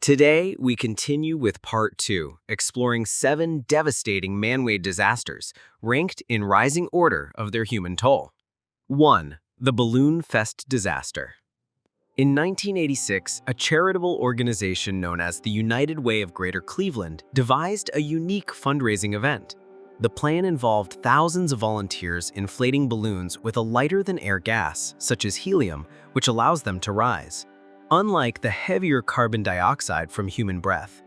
Today, we continue with Part 2, exploring 7 devastating man-made disasters, ranked in rising order of their human toll. 1. The Balloon Fest Disaster. In 1986, a charitable organization known as the United Way of Greater Cleveland devised a unique fundraising event. The plan involved thousands of volunteers inflating balloons with a lighter-than-air gas, such as helium, which allows them to rise, unlike the heavier carbon dioxide from human breath.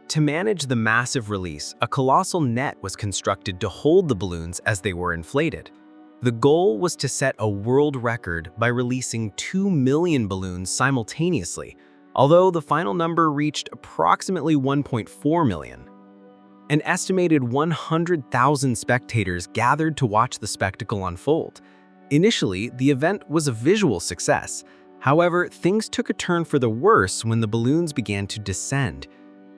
To manage the massive release, a colossal net was constructed to hold the balloons as they were inflated. The goal was to set a world record by releasing 2 million balloons simultaneously, although the final number reached approximately 1.4 million. An estimated 100,000 spectators gathered to watch the spectacle unfold. Initially, the event was a visual success. However, things took a turn for the worse when the balloons began to descend.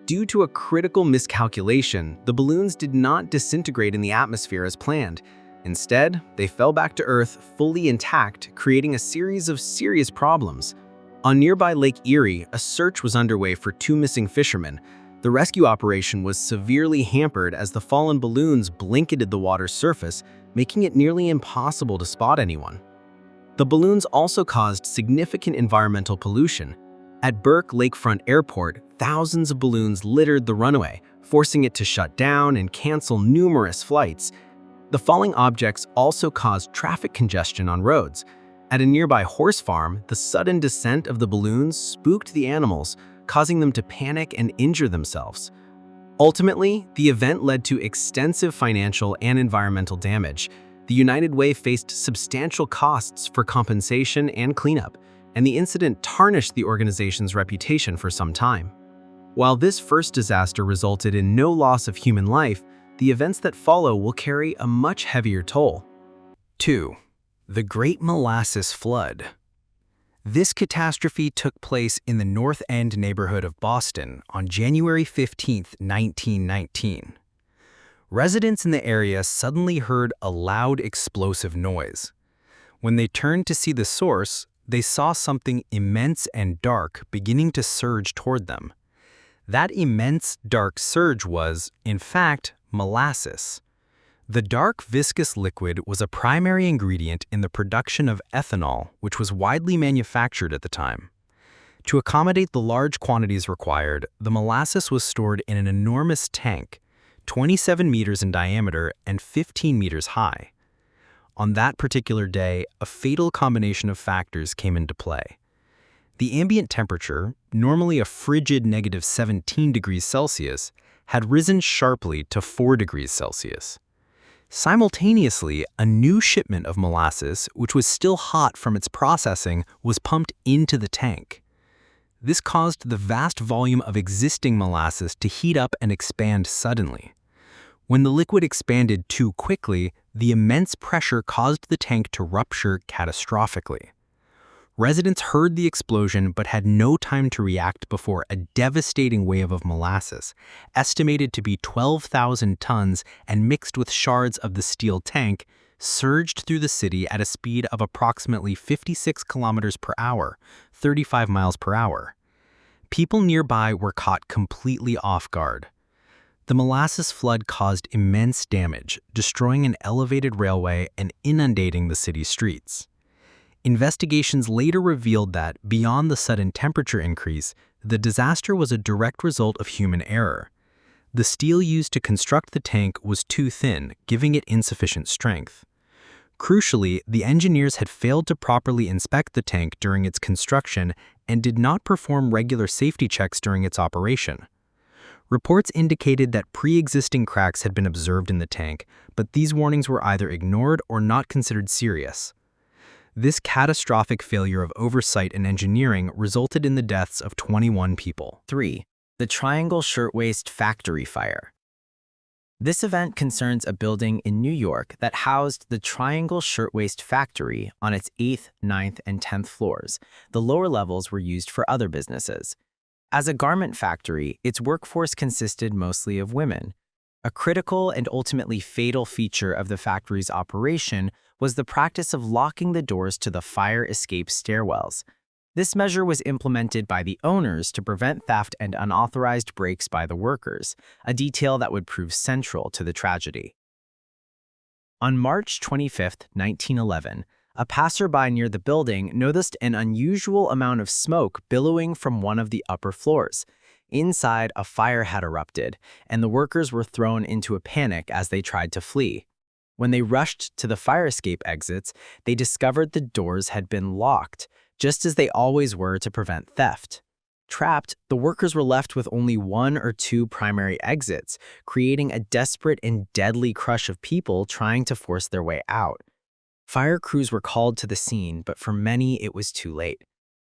Due to a critical miscalculation, the balloons did not disintegrate in the atmosphere as planned. Instead, they fell back to Earth fully intact, creating a series of serious problems. On nearby Lake Erie, a search was underway for 2 missing fishermen. The rescue operation was severely hampered as the fallen balloons blanketed the water's surface, making it nearly impossible to spot anyone. The balloons also caused significant environmental pollution. At Burke Lakefront Airport, thousands of balloons littered the runway, forcing it to shut down and cancel numerous flights. The falling objects also caused traffic congestion on roads. At a nearby horse farm, the sudden descent of the balloons spooked the animals, causing them to panic and injure themselves. Ultimately, the event led to extensive financial and environmental damage. The United Way faced substantial costs for compensation and cleanup, and the incident tarnished the organization's reputation for some time. While this first disaster resulted in no loss of human life, the events that follow will carry a much heavier toll. 2. The Great Molasses Flood. This catastrophe took place in the North End neighborhood of Boston on January 15, 1919. Residents in the area suddenly heard a loud explosive noise. When they turned to see the source, they saw something immense and dark beginning to surge toward them. That immense dark surge was, in fact, molasses. The dark viscous liquid was a primary ingredient in the production of ethanol, which was widely manufactured at the time. To accommodate the large quantities required, the molasses was stored in an enormous tank, 27 meters in diameter and 15 meters high. On that particular day, a fatal combination of factors came into play. The ambient temperature, normally a frigid -17 degrees Celsius, had risen sharply to 4 degrees Celsius. Simultaneously, a new shipment of molasses, which was still hot from its processing, was pumped into the tank. This caused the vast volume of existing molasses to heat up and expand suddenly. When the liquid expanded too quickly, the immense pressure caused the tank to rupture catastrophically. Residents heard the explosion but had no time to react before a devastating wave of molasses, estimated to be 12,000 tons and mixed with shards of the steel tank, surged through the city at a speed of approximately 56 kilometers per hour, 35 miles per hour. People nearby were caught completely off guard. The molasses flood caused immense damage, destroying an elevated railway and inundating the city's streets. Investigations later revealed that, beyond the sudden temperature increase, the disaster was a direct result of human error. The steel used to construct the tank was too thin, giving it insufficient strength. Crucially, the engineers had failed to properly inspect the tank during its construction and did not perform regular safety checks during its operation. Reports indicated that pre-existing cracks had been observed in the tank, but these warnings were either ignored or not considered serious. This catastrophic failure of oversight and engineering resulted in the deaths of 21 people. 3. The Triangle Shirtwaist Factory Fire. This event concerns a building in New York that housed the Triangle Shirtwaist Factory on its 8th, 9th, and 10th floors. The lower levels were used for other businesses. As a garment factory, its workforce consisted mostly of women. A critical and ultimately fatal feature of the factory's operation was the practice of locking the doors to the fire escape stairwells. This measure was implemented by the owners to prevent theft and unauthorized breaks by the workers, a detail that would prove central to the tragedy. On March 25, 1911, a passerby near the building noticed an unusual amount of smoke billowing from one of the upper floors. Inside, a fire had erupted, and the workers were thrown into a panic as they tried to flee. When they rushed to the fire escape exits, they discovered the doors had been locked, just as they always were to prevent theft. Trapped, the workers were left with only one or two primary exits, creating a desperate and deadly crush of people trying to force their way out. Fire crews were called to the scene, but for many it was too late.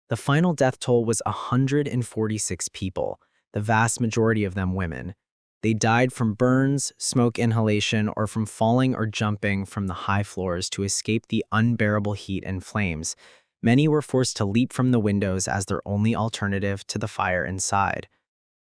The final death toll was 146 people, the vast majority of them women. They died from burns, smoke inhalation, or from falling or jumping from the high floors to escape the unbearable heat and flames. Many were forced to leap from the windows as their only alternative to the fire inside.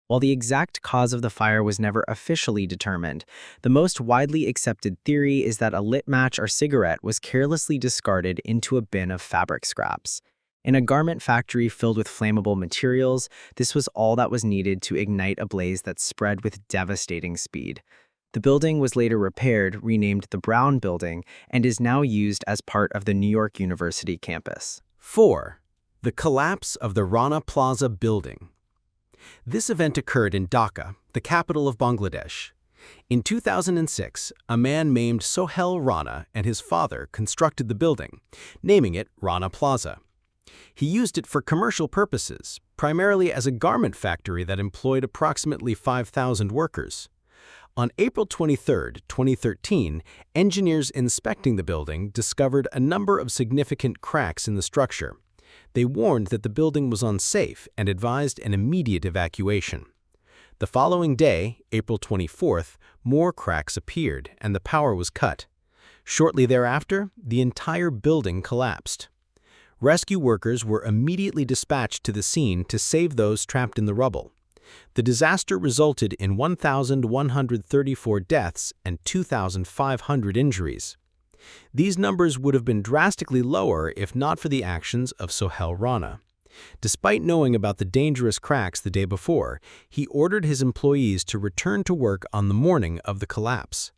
While the exact cause of the fire was never officially determined, the most widely accepted theory is that a lit match or cigarette was carelessly discarded into a bin of fabric scraps. In a garment factory filled with flammable materials, this was all that was needed to ignite a blaze that spread with devastating speed. The building was later repaired, renamed the Brown Building, and is now used as part of the New York University campus. 4. The collapse of the Rana Plaza building. This event occurred in Dhaka, the capital of Bangladesh. In 2006, a man named Sohail Rana and his father constructed the building, naming it Rana Plaza. He used it for commercial purposes, primarily as a garment factory that employed approximately 5,000 workers. On April 23, 2013, engineers inspecting the building discovered a number of significant cracks in the structure. They warned that the building was unsafe and advised an immediate evacuation. The following day, April 24th, more cracks appeared and the power was cut. Shortly thereafter, the entire building collapsed. Rescue workers were immediately dispatched to the scene to save those trapped in the rubble. The disaster resulted in 1,134 deaths and 2,500 injuries. These numbers would have been drastically lower if not for the actions of Sohail Rana. Despite knowing about the dangerous cracks the day before, he ordered his employees to return to work on the morning of the collapse.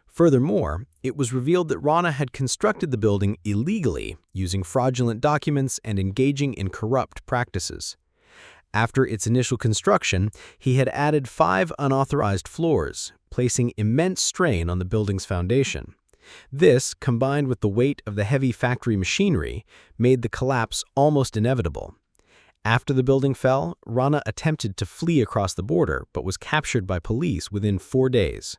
Furthermore, it was revealed that Rana had constructed the building illegally, using fraudulent documents and engaging in corrupt practices. After its initial construction, he had added 5 unauthorized floors, placing immense strain on the building's foundation. This, combined with the weight of the heavy factory machinery, made the collapse almost inevitable. After the building fell, Rana attempted to flee across the border but was captured by police within 4 days.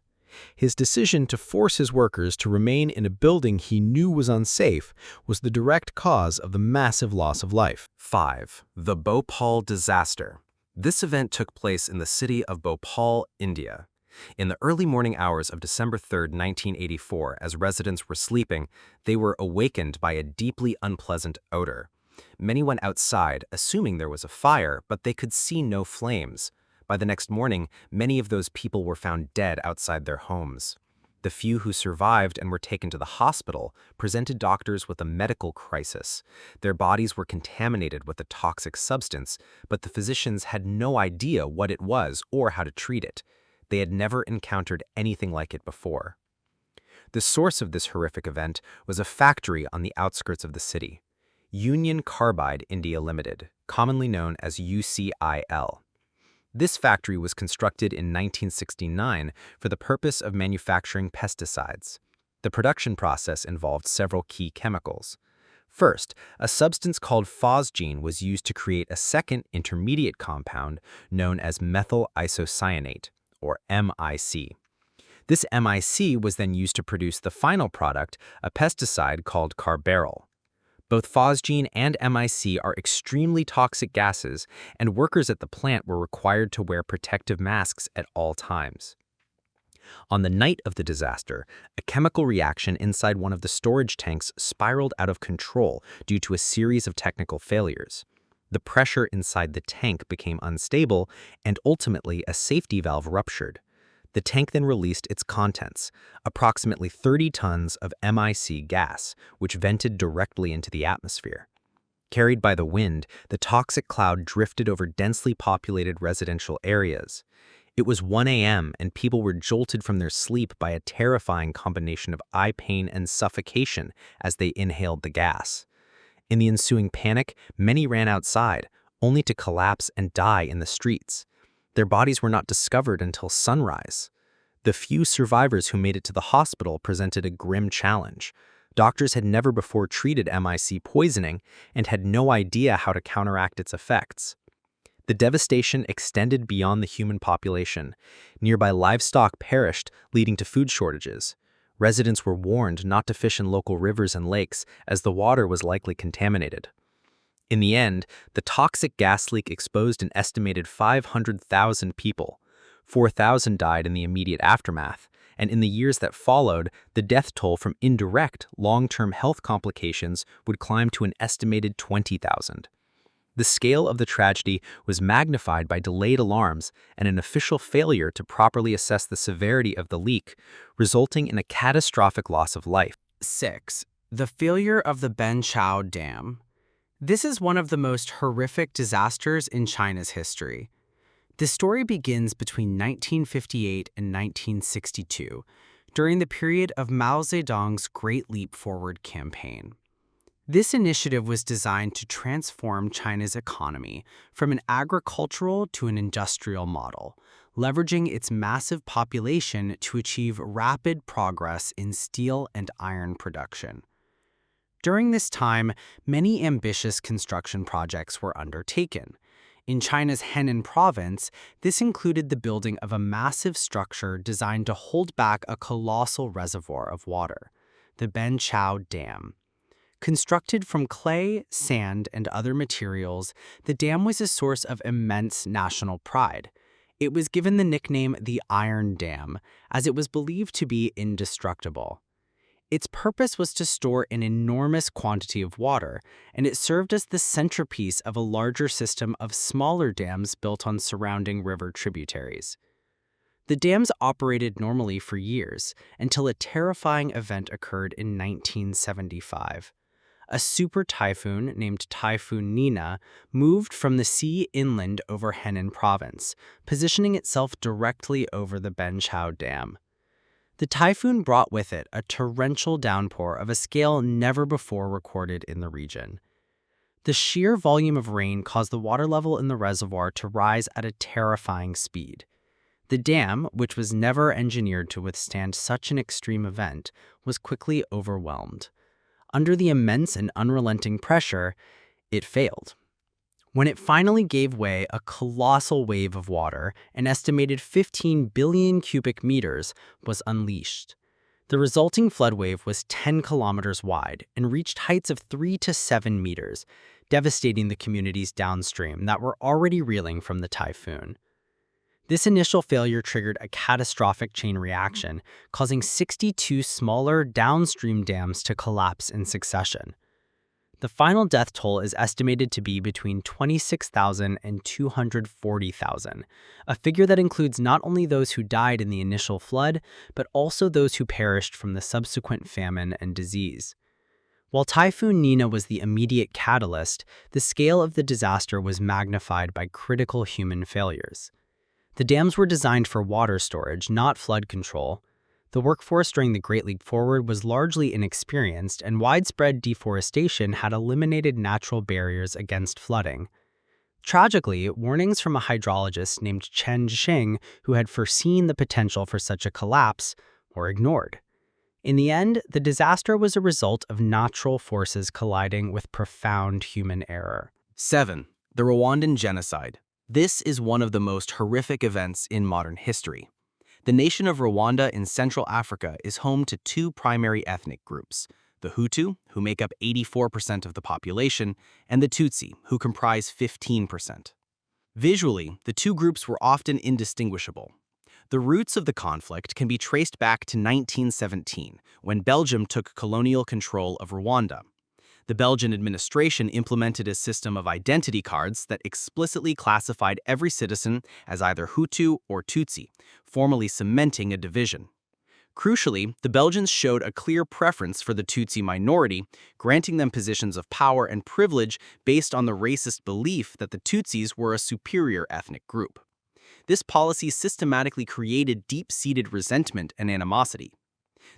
His decision to force his workers to remain in a building he knew was unsafe was the direct cause of the massive loss of life. 5. The Bhopal disaster. This event took place in the city of Bhopal, India. In the early morning hours of December 3, 1984, as residents were sleeping, they were awakened by a deeply unpleasant odor. Many went outside, assuming there was a fire, but they could see no flames. By the next morning, many of those people were found dead outside their homes. The few who survived and were taken to the hospital presented doctors with a medical crisis. Their bodies were contaminated with a toxic substance, but the physicians had no idea what it was or how to treat it. They had never encountered anything like it before. The source of this horrific event was a factory on the outskirts of the city, Union Carbide India Limited, commonly known as UCIL. This factory was constructed in 1969 for the purpose of manufacturing pesticides. The production process involved several key chemicals. First, a substance called phosgene was used to create a second intermediate compound known as methyl isocyanate, or MIC. This MIC was then used to produce the final product, a pesticide called carbaryl. Both phosgene and MIC are extremely toxic gases, and workers at the plant were required to wear protective masks at all times. On the night of the disaster, a chemical reaction inside one of the storage tanks spiraled out of control due to a series of technical failures. The pressure inside the tank became unstable, and ultimately a safety valve ruptured. The tank then released its contents, approximately 30 tons of MIC gas, which vented directly into the atmosphere. Carried by the wind, the toxic cloud drifted over densely populated residential areas. It was 1 a.m., and people were jolted from their sleep by a terrifying combination of eye pain and suffocation as they inhaled the gas. In the ensuing panic, many ran outside, only to collapse and die in the streets. Their bodies were not discovered until sunrise. The few survivors who made it to the hospital presented a grim challenge. Doctors had never before treated MIC poisoning and had no idea how to counteract its effects. The devastation extended beyond the human population. Nearby livestock perished, leading to food shortages. Residents were warned not to fish in local rivers and lakes, as the water was likely contaminated. In the end, the toxic gas leak exposed an estimated 500,000 people. 4,000 died in the immediate aftermath, and in the years that followed, the death toll from indirect, long-term health complications would climb to an estimated 20,000. The scale of the tragedy was magnified by delayed alarms and an official failure to properly assess the severity of the leak, resulting in a catastrophic loss of life. 6. The failure of the Banqiao Dam. This is one of the most horrific disasters in China's history. The story begins between 1958 and 1962, during the period of Mao Zedong's Great Leap Forward campaign. This initiative was designed to transform China's economy from an agricultural to an industrial model, leveraging its massive population to achieve rapid progress in steel and iron production. During this time, many ambitious construction projects were undertaken. In China's Henan province, this included the building of a massive structure designed to hold back a colossal reservoir of water, the Banqiao Dam. Constructed from clay, sand, and other materials, the dam was a source of immense national pride. It was given the nickname the Iron Dam, as it was believed to be indestructible. Its purpose was to store an enormous quantity of water, and it served as the centerpiece of a larger system of smaller dams built on surrounding river tributaries. The dams operated normally for years, until a terrifying event occurred in 1975. A super typhoon named Typhoon Nina moved from the sea inland over Henan province, positioning itself directly over the Banqiao Dam. The typhoon brought with it a torrential downpour of a scale never before recorded in the region. The sheer volume of rain caused the water level in the reservoir to rise at a terrifying speed. The dam, which was never engineered to withstand such an extreme event, was quickly overwhelmed. Under the immense and unrelenting pressure, it failed. When it finally gave way, a colossal wave of water, an estimated 15 billion cubic meters, was unleashed. The resulting flood wave was 10 kilometers wide and reached heights of 3 to 7 meters, devastating the communities downstream that were already reeling from the typhoon. This initial failure triggered a catastrophic chain reaction, causing 62 smaller downstream dams to collapse in succession. The final death toll is estimated to be between 26,000 and 240,000, a figure that includes not only those who died in the initial flood, but also those who perished from the subsequent famine and disease. While Typhoon Nina was the immediate catalyst, the scale of the disaster was magnified by critical human failures. The dams were designed for water storage, not flood control. The workforce during the Great Leap Forward was largely inexperienced, and widespread deforestation had eliminated natural barriers against flooding. Tragically, warnings from a hydrologist named Chen Xing, who had foreseen the potential for such a collapse, were ignored. In the end, the disaster was a result of natural forces colliding with profound human error. 7. The Rwandan genocide. This is one of the most horrific events in modern history. The nation of Rwanda in Central Africa is home to two primary ethnic groups, the Hutu, who make up 84% of the population, and the Tutsi, who comprise 15%. Visually, the two groups were often indistinguishable. The roots of the conflict can be traced back to 1917, when Belgium took colonial control of Rwanda. The Belgian administration implemented a system of identity cards that explicitly classified every citizen as either Hutu or Tutsi, formally cementing a division. Crucially, the Belgians showed a clear preference for the Tutsi minority, granting them positions of power and privilege based on the racist belief that the Tutsis were a superior ethnic group. This policy systematically created deep-seated resentment and animosity.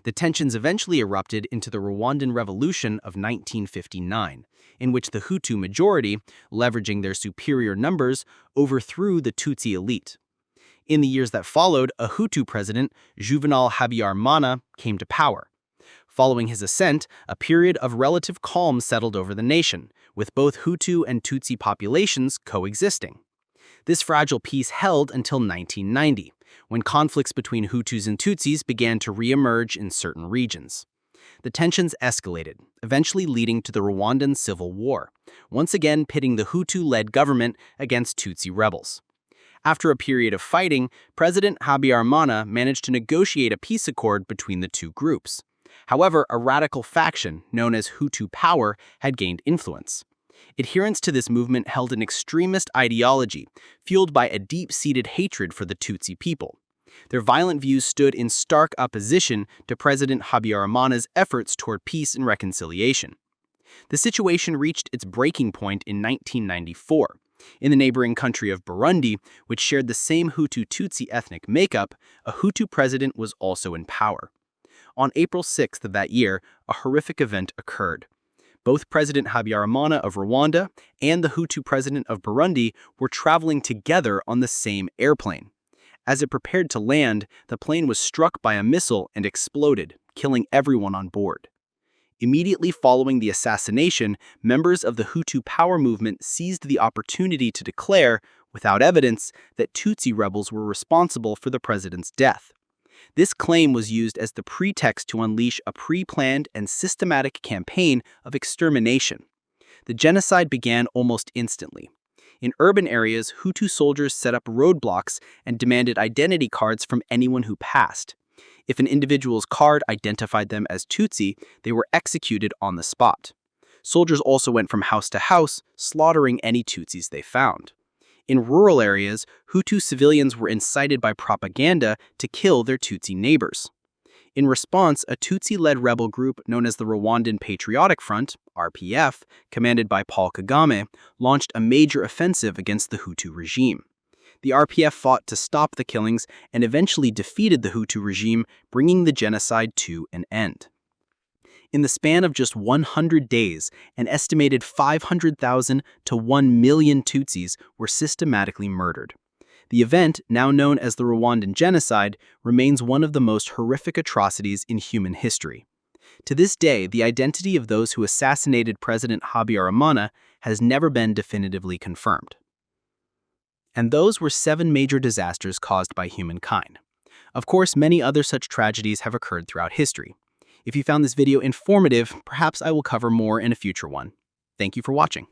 The tensions eventually erupted into the Rwandan Revolution of 1959, in which the Hutu majority, leveraging their superior numbers, overthrew the Tutsi elite. In the years that followed, a Hutu president, Juvenal Habyarimana, came to power. Following his ascent, a period of relative calm settled over the nation, with both Hutu and Tutsi populations coexisting. This fragile peace held until 1990, when conflicts between Hutus and Tutsis began to re-emerge in certain regions. The tensions escalated, eventually leading to the Rwandan Civil War, once again pitting the Hutu-led government against Tutsi rebels. After a period of fighting, President Habyarimana managed to negotiate a peace accord between the two groups. However, a radical faction, known as Hutu Power, had gained influence. Adherents to this movement held an extremist ideology, fueled by a deep-seated hatred for the Tutsi people. Their violent views stood in stark opposition to President Habyarimana's efforts toward peace and reconciliation. The situation reached its breaking point in 1994. In the neighboring country of Burundi, which shared the same Hutu-Tutsi ethnic makeup, a Hutu president was also in power. On April 6th of that year, a horrific event occurred. Both President Habyarimana of Rwanda and the Hutu president of Burundi were traveling together on the same airplane. As it prepared to land, the plane was struck by a missile and exploded, killing everyone on board. Immediately following the assassination, members of the Hutu power movement seized the opportunity to declare, without evidence, that Tutsi rebels were responsible for the president's death. This claim was used as the pretext to unleash a pre-planned and systematic campaign of extermination. The genocide began almost instantly. In urban areas, Hutu soldiers set up roadblocks and demanded identity cards from anyone who passed. If an individual's card identified them as Tutsi, they were executed on the spot. Soldiers also went from house to house, slaughtering any Tutsis they found. In rural areas, Hutu civilians were incited by propaganda to kill their Tutsi neighbors. In response, a Tutsi-led rebel group known as the Rwandan Patriotic Front, RPF, commanded by Paul Kagame, launched a major offensive against the Hutu regime. The RPF fought to stop the killings and eventually defeated the Hutu regime, bringing the genocide to an end. In the span of just 100 days, an estimated 500,000 to 1 million Tutsis were systematically murdered. The event, now known as the Rwandan genocide, remains one of the most horrific atrocities in human history. To this day, the identity of those who assassinated President Habyarimana has never been definitively confirmed. And those were 7 major disasters caused by humankind. Of course, many other such tragedies have occurred throughout history. If you found this video informative, perhaps I will cover more in a future one. Thank you for watching.